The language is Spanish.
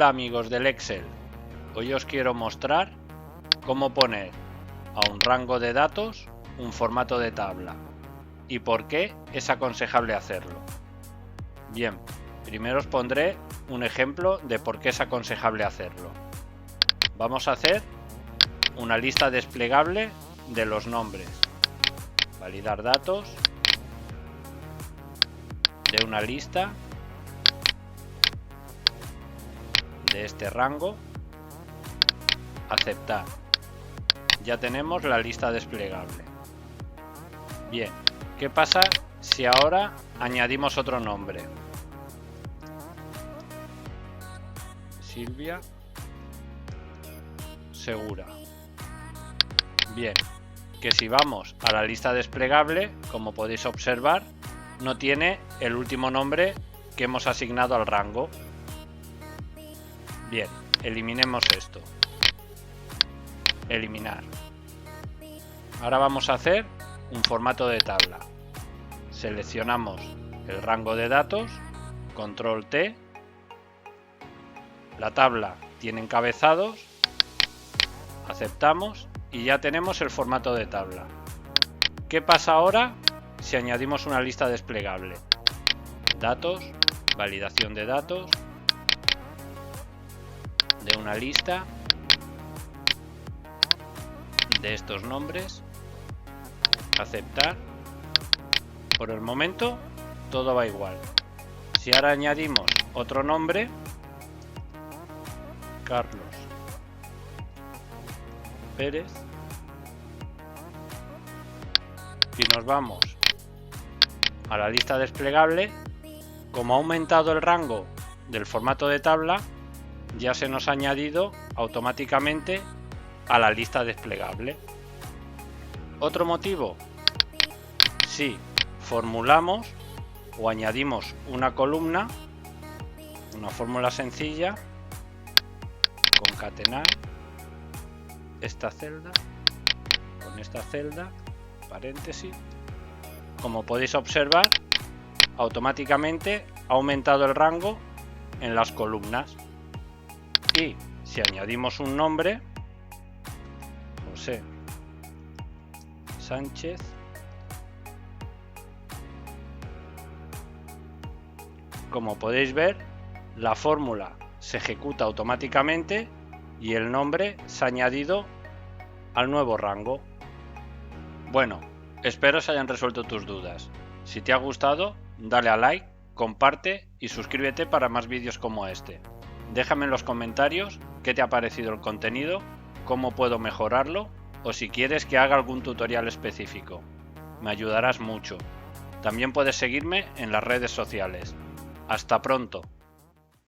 Hola amigos del Excel, hoy os quiero mostrar cómo poner a un rango de datos un formato de tabla y por qué es aconsejable hacerlo. Bien, primero os pondré un ejemplo de por qué es aconsejable hacerlo. Vamos a hacer una lista desplegable de los nombres. Validar datos de una lista de este rango. Aceptar. Ya tenemos la lista desplegable. Bien, ¿qué pasa si ahora añadimos otro nombre? Silvia Segura. Bien, que si vamos a la lista desplegable, como podéis observar, no tiene el último nombre que hemos asignado al rango. Bien, eliminemos esto. Eliminar. Ahora vamos a hacer un formato de tabla. Seleccionamos el rango de datos, control T. La tabla tiene encabezados, aceptamos y ya tenemos el formato de tabla. ¿Qué pasa ahora si añadimos una lista desplegable? Datos, validación de datos, de una lista de estos nombres, aceptar. Por el momento todo va igual. Si ahora añadimos otro nombre, Carlos Pérez, y nos vamos a la lista desplegable, como ha aumentado el rango del formato de tabla, ya se nos ha añadido automáticamente a la lista desplegable. Otro motivo, si formulamos o añadimos una columna, una fórmula sencilla, concatenar esta celda con esta celda, paréntesis, como podéis observar, automáticamente ha aumentado el rango en las columnas. Y si añadimos un nombre, José Sánchez, como podéis ver, la fórmula se ejecuta automáticamente y el nombre se ha añadido al nuevo rango. Bueno, espero se hayan resuelto tus dudas. Si te ha gustado, dale a like, comparte y suscríbete para más vídeos como este. Déjame en los comentarios qué te ha parecido el contenido, cómo puedo mejorarlo o si quieres que haga algún tutorial específico. Me ayudarás mucho. También puedes seguirme en las redes sociales. Hasta pronto.